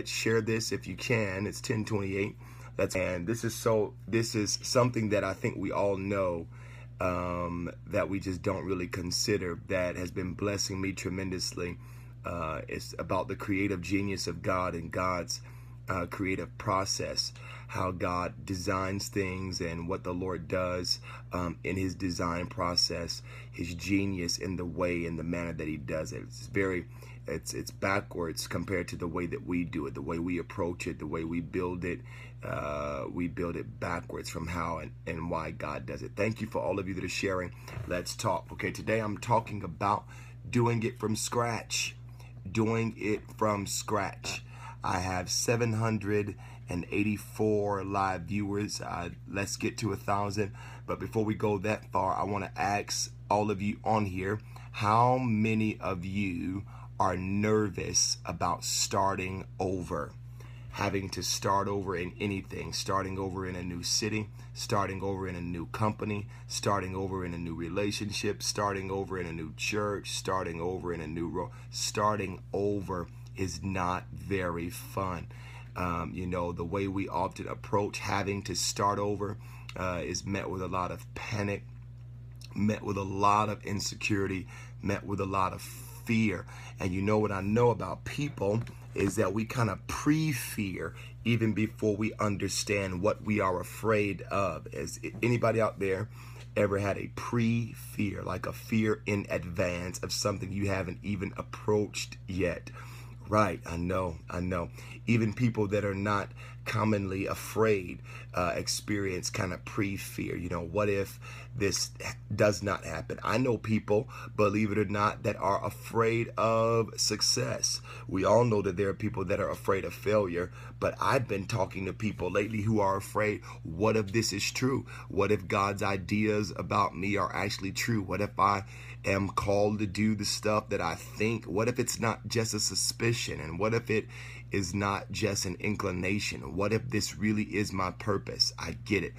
Share this if you can. It's 10:28. This is something that I think we all know, that we just don't really consider, that has been blessing me tremendously. It's about the creative genius of God and God's creative process, how God designs things and what the Lord does in his design process, his genius in the way and the manner that he does it. It's backwards compared to the way that we do it, the way we approach it, the way we build it. We build it backwards from how and why God does it. Thank you for all of you that are sharing. Let's talk. Okay, today I'm talking about doing it from scratch. Doing it from scratch. I have 784 live viewers. Let's get to 1,000. But before we go that far, I want to ask all of you on here, how many of you are nervous about starting over? Having to start over in anything, starting over in a new city, starting over in a new company, starting over in a new relationship, starting over in a new church, starting over in a new role. Starting over is not very fun. The way we often approach having to start over is met with a lot of panic, met with a lot of insecurity, met with a lot of fear. And you know what I know about people is that we kind of pre-fear even before we understand what we are afraid of. Has anybody out there ever had a pre-fear, like a fear in advance of something you haven't even approached yet? Right, I know. Even people that are not commonly afraid experience kind of pre-fear. What if this does not happen? I know people, believe it or not, that are afraid of success. We all know that there are people that are afraid of failure, but I've been talking to people lately who are afraid, what if this is true? What if God's ideas about me are actually true? What if I am called to do the stuff that I think? What if it's not just a suspicion? And what if it is not just an inclination? What if this really is my purpose? I get it.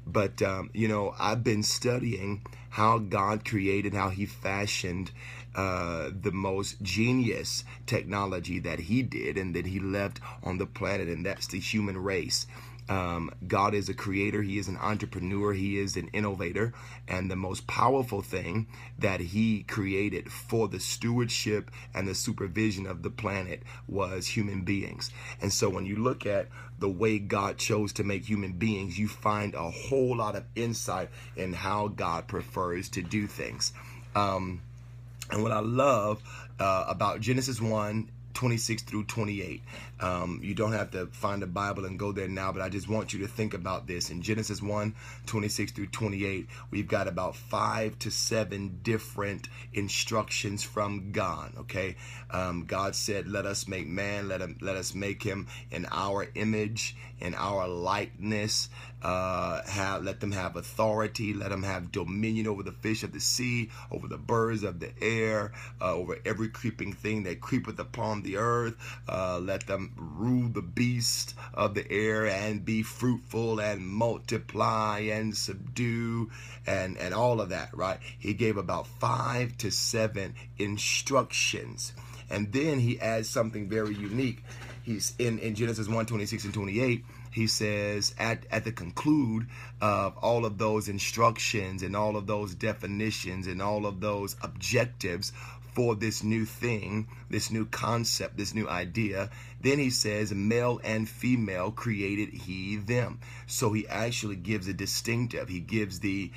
But, I've been studying how God created, how he fashioned the most genius technology that he did and that he left on the planet, and that's the human race. God is a creator. He is an entrepreneur. He is an innovator. And the most powerful thing that he created for the stewardship and the supervision of the planet was human beings. And so when you look at the way God chose to make human beings, you find a whole lot of insight in how God prefers to do things. And what I love about Genesis 1:26 through 28. You don't have to find the Bible and go there now, but I just want you to think about this. In Genesis 1:26 through 28, we've got about 5 to 7 different instructions from God. Okay, God said, "Let us make man. Let us make him in our image, in our likeness. Let them have authority. Let them have dominion over the fish of the sea, over the birds of the air, over every creeping thing that creepeth upon the earth. Let them rule the beast of the air and be fruitful and multiply and subdue," and all of that, right? He gave about 5 to 7 instructions. And then he adds something very unique. He's in Genesis 1:26 and 28. He says at the conclude of all of those instructions and all of those definitions and all of those objectives for this new thing, this new concept, this new idea, then he says, "Male and female created he them." So he actually gives a distinctive. He gives the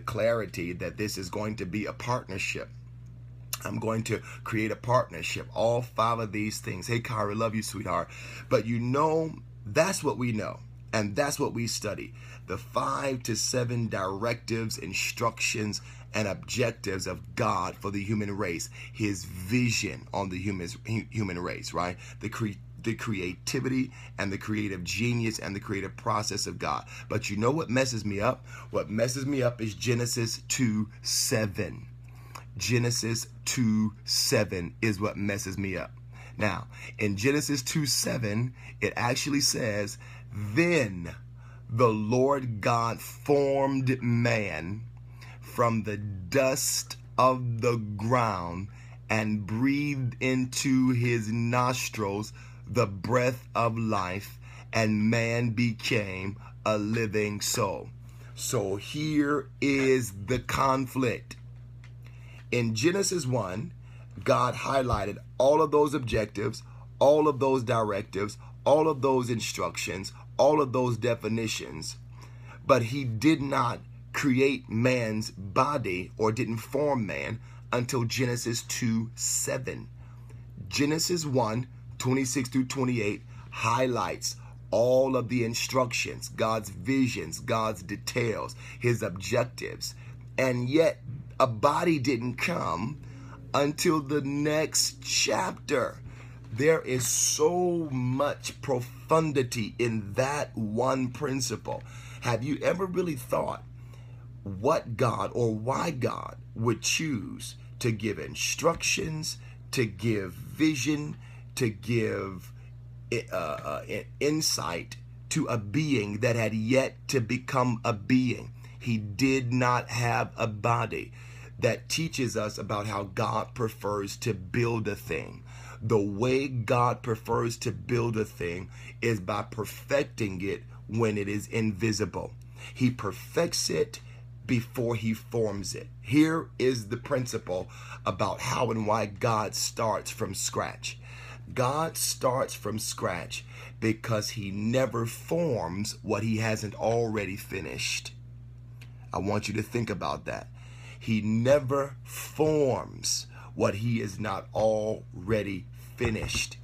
clarity that this is going to be a partnership. I'm going to create a partnership. All 5 of these things. Hey, Kyra, love you, sweetheart. But that's what we know. And that's what we study. The 5 to 7 directives, instructions, and objectives of God for the human race. His vision on the human race, right? The creativity and the creative genius and the creative process of God. But you know what messes me up? What messes me up is Genesis 2:7. Genesis 2:7 is what messes me up. Now, in Genesis 2:7, it actually says, "Then the Lord God formed man from the dust of the ground and breathed into his nostrils the breath of life, and man became a living soul. So here is the conflict. In Genesis 1, God highlighted all of those objectives, all of those directives, all of those instructions, all of those definitions, but he did not create man's body or didn't form man until Genesis 2:7. Genesis 1:26 through 28 highlights all of the instructions, God's visions, God's details, his objectives. And yet a body didn't come until the next chapter. There is so much profundity in that one principle. Have you ever really thought what God or why God would choose to give instructions, to give vision, to give insight to a being that had yet to become a being? He did not have a body. That teaches us about how God prefers to build a thing. The way God prefers to build a thing is by perfecting it when it is invisible. He perfects it before he forms it. Here is the principle about how and why God starts from scratch. God starts from scratch because he never forms what he hasn't already finished. I want you to think about that. He never forms what he is not already finished.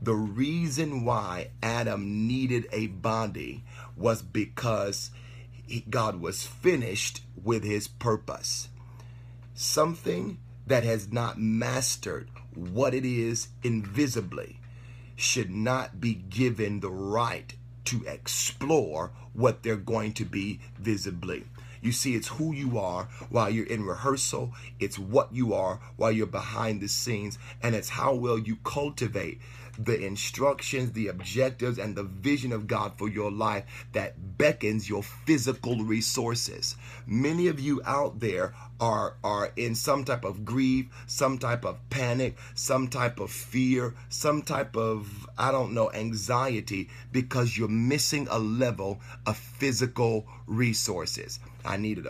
The reason why Adam needed a body was because God was finished with his purpose. Something that has not mastered what it is invisibly should not be given the right to explore what they're going to be visibly. You see, it's who you are while you're in rehearsal. It's what you are while you're behind the scenes. And it's how well you cultivate the instructions, the objectives, and the vision of God for your life that beckons your physical resources. Many of you out there are in some type of grief, some type of panic, some type of fear, some type of, anxiety, because you're missing a level of physical resources. I need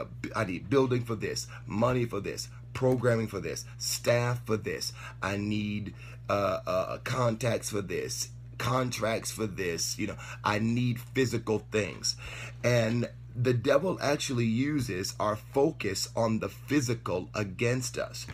building for this, money for this, programming for this, staff for this. I need contacts for this, contracts for this. I need physical things. And the devil actually uses our focus on the physical against us,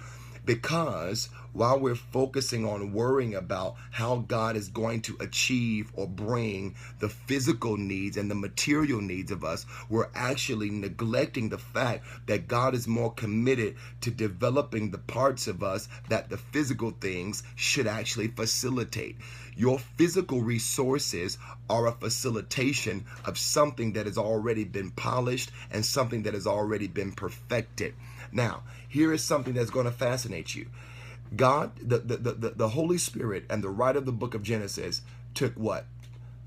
because while we're focusing on worrying about how God is going to achieve or bring the physical needs and the material needs of us, we're actually neglecting the fact that God is more committed to developing the parts of us that the physical things should actually facilitate. Your physical resources are a facilitation of something that has already been polished and something that has already been perfected. Now, here is something that's going to fascinate you. God, the Holy Spirit and the writer of the book of Genesis took what?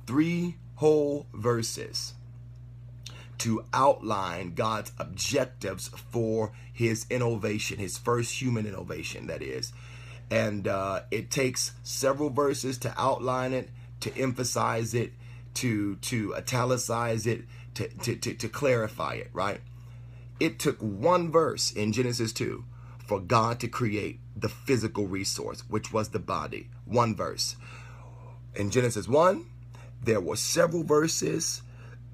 3 whole verses to outline God's objectives for his innovation, his first human innovation, that is. And it takes several verses to outline it, to emphasize it, to italicize it, to clarify it, right? It took 1 verse in Genesis 2 for God to create the physical resource, which was the body. 1 verse. In Genesis 1, there were several verses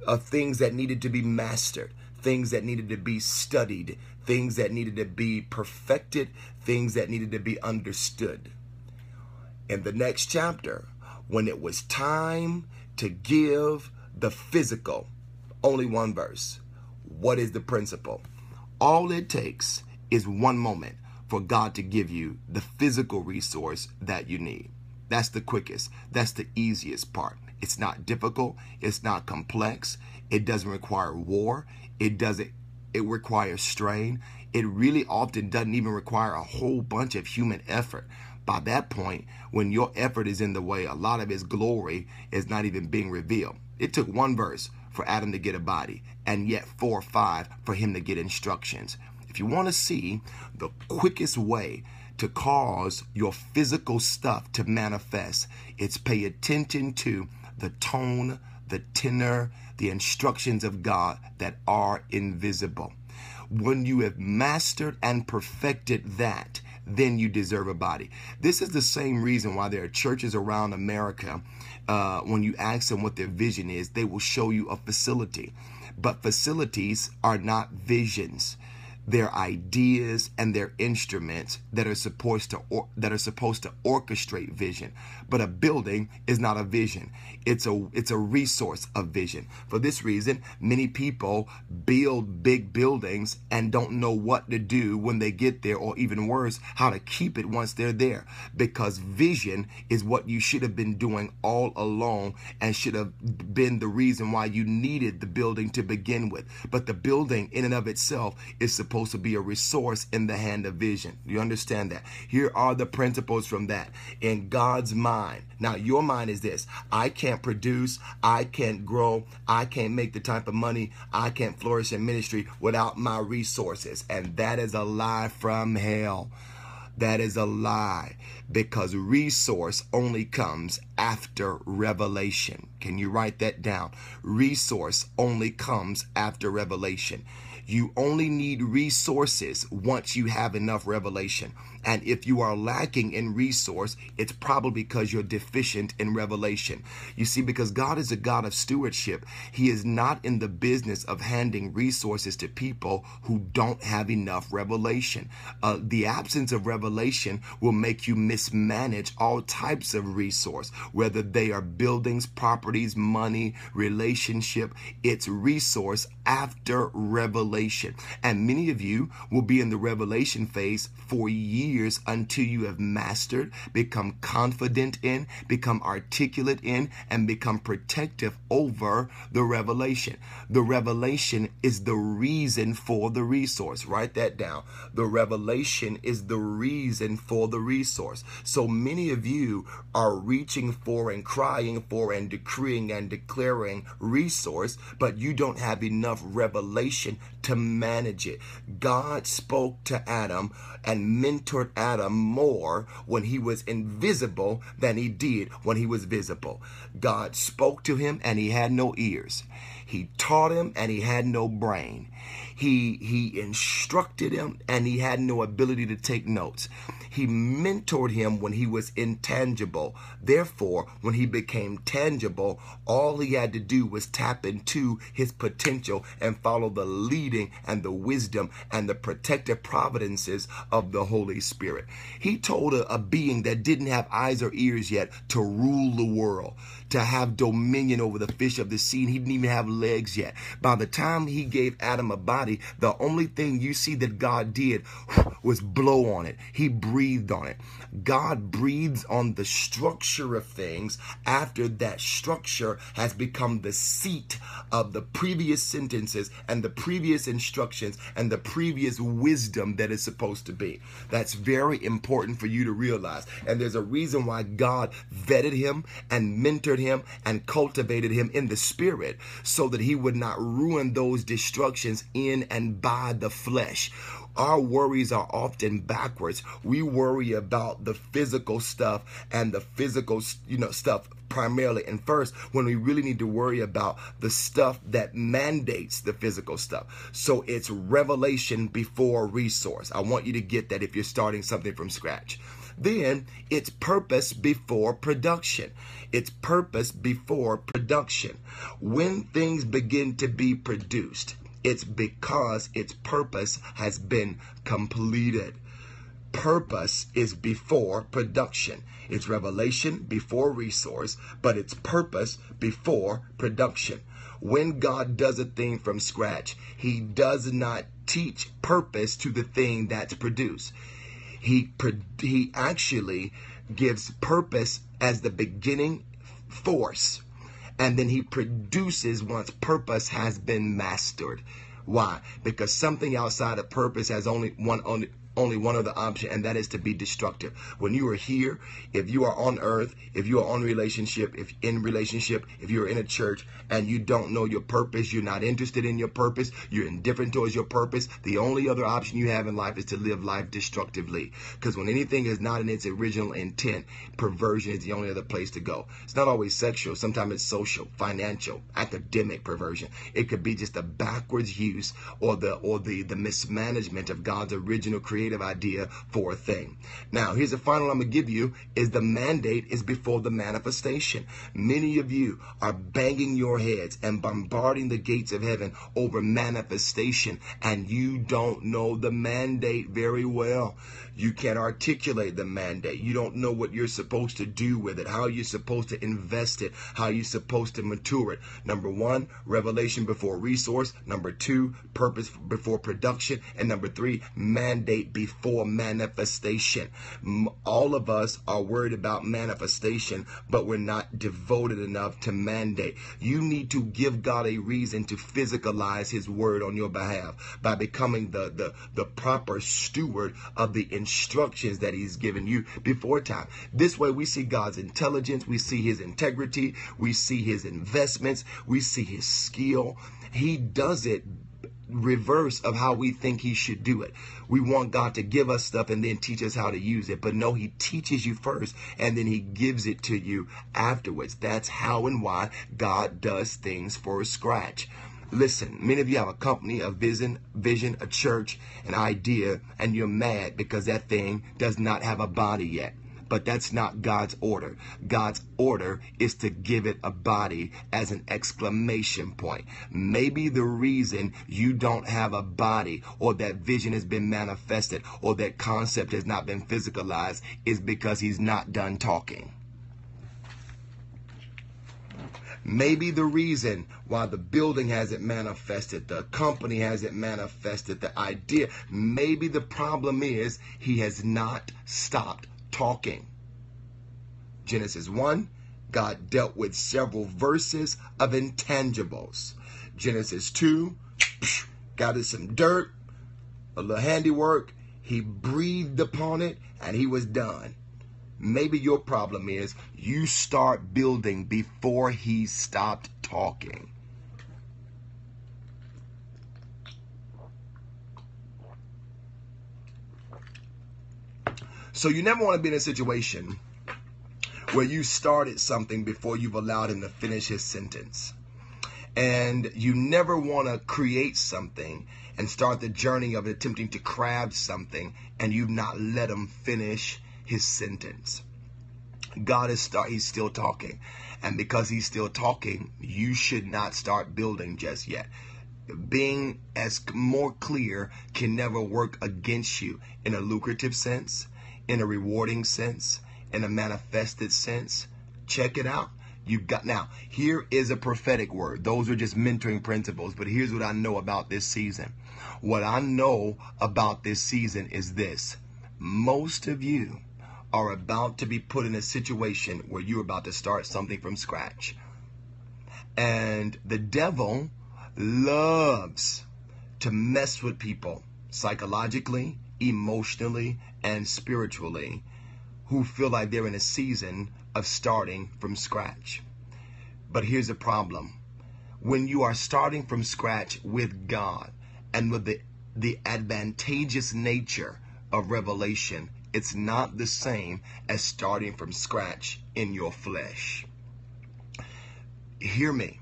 of things that needed to be mastered, things that needed to be studied, things that needed to be perfected, things that needed to be understood. In the next chapter, when it was time to give the physical, only 1 verse. What is the principle? All it takes is 1 moment for God to give you the physical resource that you need. That's the quickest. That's the easiest part. It's not difficult. It's not complex. It doesn't require war. It requires strain. It really often doesn't even require a whole bunch of human effort. By that point, when your effort is in the way, a lot of his glory is not even being revealed. It took 1 verse for Adam to get a body, and yet 4 or 5 for him to get instructions. If you want to see the quickest way to cause your physical stuff to manifest. It's pay attention to the tone, the tenor, the instructions of God that are invisible. When you have mastered and perfected that, then you deserve a body. This is the same reason why there are churches around America. When you ask them what their vision is, they will show you a facility. But facilities are not visions. They're ideas and they're instruments that are supposed to orchestrate vision. But a building is not a vision. It's a resource of vision. For this reason, many people build big buildings and don't know what to do when they get there, or even worse, how to keep it once they're there. Because vision is what you should have been doing all along and should have been the reason why you needed the building to begin with. But the building in and of itself is supposed to be a resource in the hand of vision. You understand that? Here are the principles from that. In God's mind. Now, your mind is this: I can't produce, I can't grow, I can't make the type of money, I can't flourish in ministry without my resources. And that is a lie from hell. That is a lie, because resource only comes after revelation. Can you write that down? Resource only comes after revelation. You only need resources once you have enough revelation. And if you are lacking in resource, it's probably because you're deficient in revelation. You see, because God is a God of stewardship, He is not in the business of handing resources to people who don't have enough revelation. The absence of revelation will make you mismanage all types of resource, whether they are buildings, properties, money, relationship. It's resource after revelation. And many of you will be in the revelation phase for years until you have mastered, become confident in, become articulate in, and become protective over the revelation. The revelation is the reason for the resource. Write that down. The revelation is the reason for the resource. So many of you are reaching for and crying for and decreeing and declaring resource, but you don't have enough revelation to manage it. God spoke to Adam and mentored Adam more when he was invisible than he did when he was visible. God spoke to him and he had no ears. He taught him and he had no brain. He instructed him and he had no ability to take notes. He mentored him when he was intangible. Therefore, when he became tangible, all he had to do was tap into his potential and follow the leading and the wisdom and the protective providences of the Holy Spirit. He told a being that didn't have eyes or ears yet to rule the world, to have dominion over the fish of the sea, and he didn't even have legs yet. By the time he gave Adam a body, the only thing you see that God did was blow on it. He breathed on it. God breathes on the structure of things after that structure has become the seat of the previous sentences and the previous instructions and the previous wisdom that is supposed to be. That's very important for you to realize. And there's a reason why God vetted him and mentored him and cultivated him in the spirit, so that he would not ruin those destructions in and by the flesh. Our worries are often backwards. We worry about the physical stuff and the physical, stuff primarily and first, when we really need to worry about the stuff that mandates the physical stuff. So it's revelation before resource. I want you to get that if you're starting something from scratch. Then it's purpose before production. It's purpose before production. When things begin to be produced, it's because its purpose has been completed. Purpose is before production. It's revelation before resource, but it's purpose before production. When God does a thing from scratch, He does not teach purpose to the thing that's produced. He actually gives purpose as the beginning force, and then He produces once purpose has been mastered. Why? Because something outside of purpose has only only one other option, and that is to be destructive. When you are here, if you are on earth, if you are on relationship, if you're in a church and you don't know your purpose, you're not interested in your purpose, you're indifferent towards your purpose, the only other option you have in life is to live life destructively. Because when anything is not in its original intent, perversion is the only other place to go. It's not always sexual. Sometimes it's social, financial, academic perversion. It could be just a backwards use or the mismanagement of God's original creative idea for a thing. Now, here's the final I'm going to give you is the mandate is before the manifestation. Many of you are banging your heads and bombarding the gates of heaven over manifestation, and you don't know the mandate very well. You can't articulate the mandate. You don't know what you're supposed to do with it, how you're supposed to invest it, how you're supposed to mature it. Number one, revelation before resource. Number two, purpose before production. And number three, mandate before manifestation. All of us are worried about manifestation, but we're not devoted enough to mandate. You need to give God a reason to physicalize his word on your behalf by becoming the proper steward of the instructions that he's given you before time. This way we see God's intelligence, we see his integrity, we see his investments, we see his skill. He does it reverse of how we think he should do it. We want God to give us stuff and then teach us how to use it. But no, he teaches you first and then he gives it to you afterwards. That's how and why God does things for scratch. Listen, many of you have a company, a vision, a church, an idea, and you're mad because that thing does not have a body yet. But that's not God's order. God's order is to give it a body as an exclamation point. Maybe the reason you don't have a body or that vision has been manifested or that concept has not been physicalized is because he's not done talking. Maybe the reason why the building hasn't manifested, the company hasn't manifested, the idea, maybe the problem is he has not stopped talking. Genesis 1, God dealt with several verses of intangibles. Genesis 2, got us some dirt, a little handiwork. He breathed upon it and he was done. Maybe your problem is you start building before he stopped talking. So you never want to be in a situation where you started something before you've allowed him to finish his sentence. And you never want to create something and start the journey of attempting to craft something and you've not let him finish his sentence. God is he's still talking. And because he's still talking, you should not start building just yet. Being as more clear can never work against you in a lucrative sense, in a rewarding sense, in a manifested sense. Check it out. Now, here is a prophetic word. Those are just mentoring principles. But here's what I know about this season. What I know about this season is this. Most of you are about to be put in a situation where you're about to start something from scratch. And the devil loves to mess with people psychologically, emotionally, and spiritually who feel like they're in a season of starting from scratch. But here's the problem. When you are starting from scratch with God and with the advantageous nature of revelation, it's not the same as starting from scratch in your flesh. Hear me.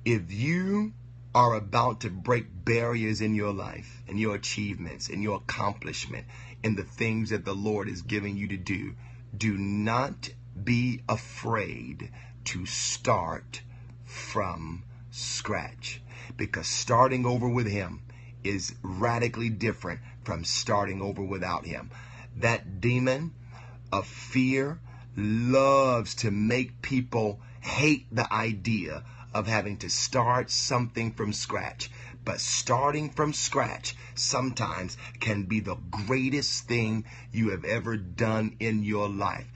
If you are about to break barriers in your life, in your achievements, in your accomplishment, in the things that the Lord is giving you to do, do not be afraid to start from scratch. Because starting over with him is radically different from starting over without him. That demon of fear loves to make people hate the idea of having to start something from scratch. But starting from scratch sometimes can be the greatest thing you have ever done in your life.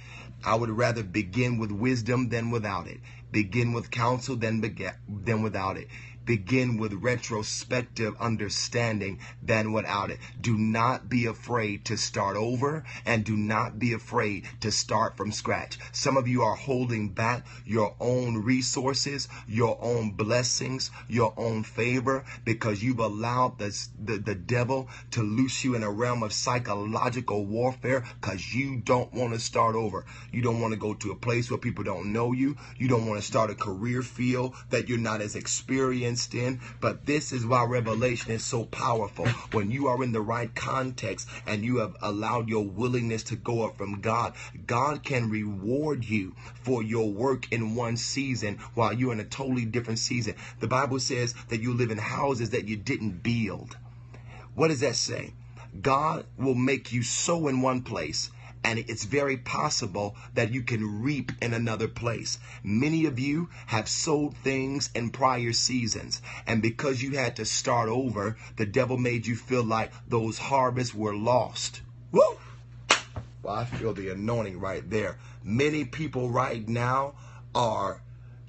I would rather begin with wisdom than without it. Begin with counsel than without it. begin with retrospective understanding than without it. Do not be afraid to start over, and do not be afraid to start from scratch. Some of you are holding back your own resources, your own blessings, your own favor, because you've allowed the devil to loose you in a realm of psychological warfare, because you don't want to start over. You don't want to go to a place where people don't know you. You don't want to start a career field that you're not as experienced in. But this is why revelation is so powerful. When you are in the right context and you have allowed your willingness to go up from God, God can reward you for your work in one season while you're in a totally different season. The Bible says that you live in houses that you didn't build. What does that say? God will make you sow in one place, and it's very possible that you can reap in another place. Many of you have sowed things in prior seasons, and because you had to start over, the devil made you feel like those harvests were lost. Woo! Well, I feel the anointing right there. Many people right now are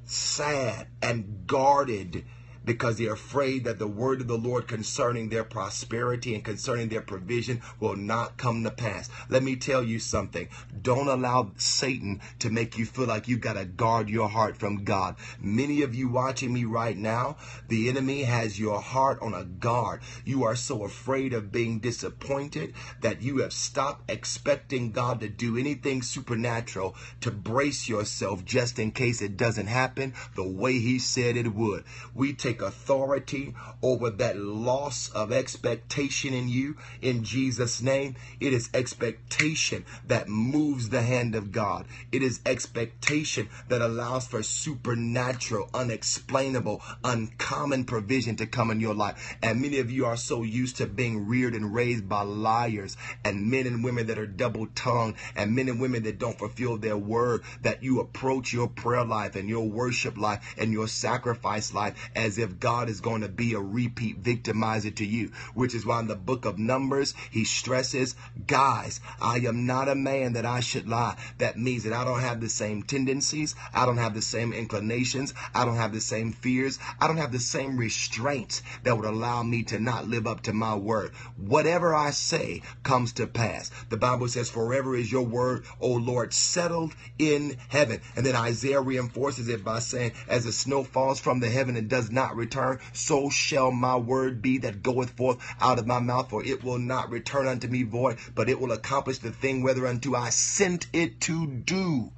sad and guarded because they're afraid that the word of the Lord concerning their prosperity and concerning their provision will not come to pass. Let me tell you something. Don't allow Satan to make you feel like you've got to guard your heart from God. Many of you watching me right now, the enemy has your heart on a guard. You are so afraid of being disappointed that you have stopped expecting God to do anything supernatural to brace yourself just in case it doesn't happen the way he said it would. We take authority over that loss of expectation in you in Jesus' name. It is expectation that moves the hand of God. It is expectation that allows for supernatural, unexplainable, uncommon provision to come in your life. And many of you are so used to being reared and raised by liars and men and women that are double-tongued and men and women that don't fulfill their word, that you approach your prayer life and your worship life and your sacrifice life as if God is going to be a repeat victimizer to you, which is why in the book of Numbers, he stresses, guys, I am not a man that I should lie. That means that I don't have the same tendencies. I don't have the same inclinations. I don't have the same fears. I don't have the same restraints that would allow me to not live up to my word. Whatever I say comes to pass. The Bible says, forever is your word, O Lord, settled in heaven. And then Isaiah reinforces it by saying, as the snow falls from the heaven and does not return, so shall my word be that goeth forth out of my mouth. For it will not return unto me void, but it will accomplish the thing whereunto I sent it to do.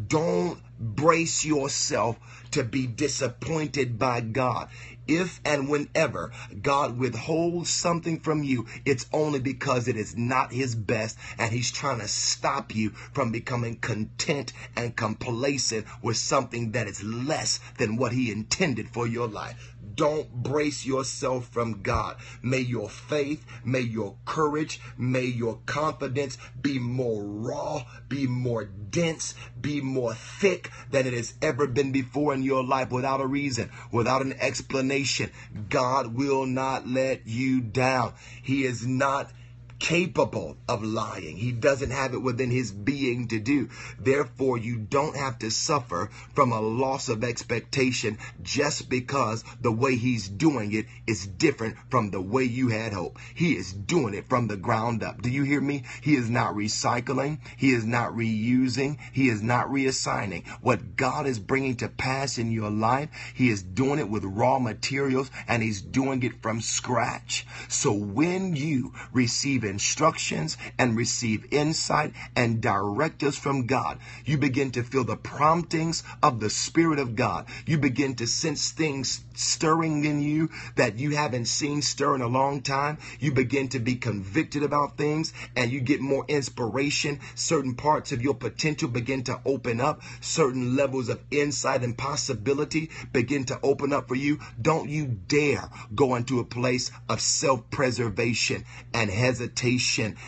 Don't brace yourself to be disappointed by God. If and whenever God withholds something from you, it's only because it is not his best, and he's trying to stop you from becoming content and complacent with something that is less than what he intended for your life. Don't brace yourself from God. May your faith, may your courage, may your confidence be more raw, be more dense, be more thick than it has ever been before in your life, without a reason, without an explanation. God will not let you down. He is not capable of lying. He doesn't have it within his being to do. Therefore, you don't have to suffer from a loss of expectation just because the way he's doing it is different from the way you had hope. He is doing it from the ground up. Do you hear me? He is not recycling. He is not reusing. He is not reassigning. What God is bringing to pass in your life, he is doing it with raw materials, and he's doing it from scratch. So when you receive instructions and receive insight and directives from God, you begin to feel the promptings of the Spirit of God. You begin to sense things stirring in you that you haven't seen stir in a long time. You begin to be convicted about things, and you get more inspiration. Certain parts of your potential begin to open up. Certain levels of insight and possibility begin to open up for you. Don't you dare go into a place of self-preservation and hesitation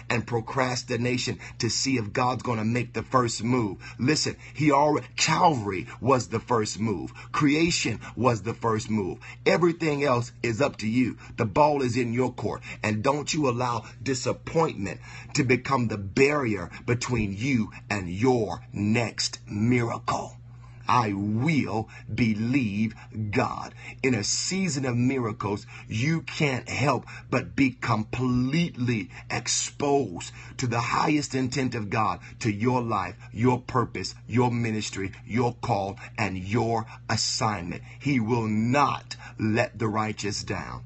and procrastination to see if God's going to make the first move. Listen, Calvary was the first move. Creation was the first move. Everything else is up to you. The ball is in your court. And don't you allow disappointment to become the barrier between you and your next miracle. I will believe God. In a season of miracles, you can't help but be completely exposed to the highest intent of God, to your life, your purpose, your ministry, your call, and your assignment. He will not let the righteous down.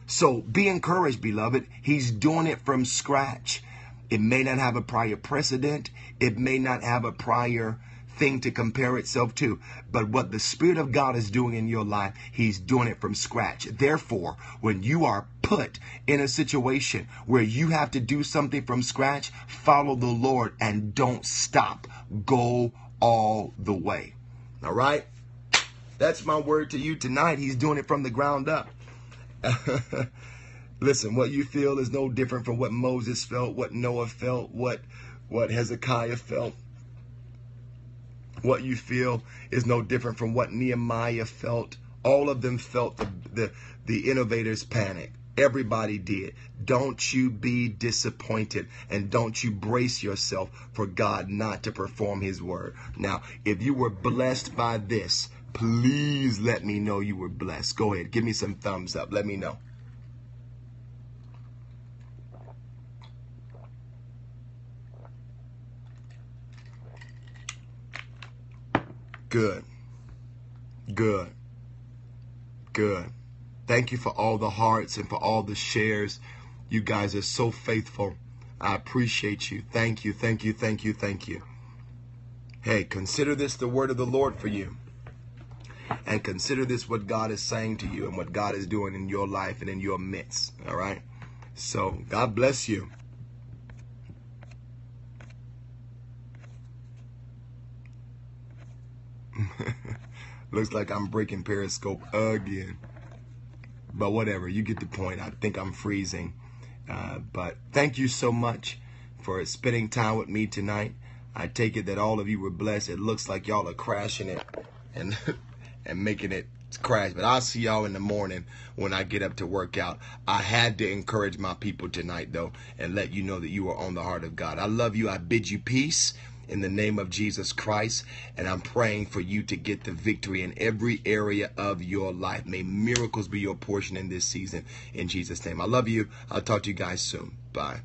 So be encouraged, beloved. He's doing it from scratch. It may not have a prior precedent. It may not have a prior thing to compare itself to. But what the Spirit of God is doing in your life, He's doing it from scratch. Therefore, when you are put in a situation where you have to do something from scratch, follow the Lord and don't stop. Go all the way. All right? That's my word to you tonight. He's doing it from the ground up. Listen, what you feel is no different from what Moses felt, what Noah felt, what Hezekiah felt. What you feel is no different from what Nehemiah felt. All of them felt the innovators' panic. Everybody did. Don't you be disappointed, and don't you brace yourself for God not to perform His word. Now, if you were blessed by this, please let me know you were blessed. Go ahead. Give me some thumbs up. Let me know. Good. Good. Good. Thank you for all the hearts and for all the shares. You guys are so faithful. I appreciate you. Thank you. Thank you. Thank you. Thank you. Hey, consider this the word of the Lord for you. And consider this what God is saying to you and what God is doing in your life and in your midst. All right. So God bless you. Looks like I'm breaking Periscope again. But whatever, you get the point. I think I'm freezing. But thank you so much for spending time with me tonight. I take it that all of you were blessed. It looks like y'all are crashing it and and making it crash. But I'll see y'all in the morning when I get up to work out. I had to encourage my people tonight, though, and let you know that you are on the heart of God. I love you. I bid you peace in the name of Jesus Christ. And I'm praying for you to get the victory in every area of your life. May miracles be your portion in this season in Jesus' name. I love you. I'll talk to you guys soon. Bye.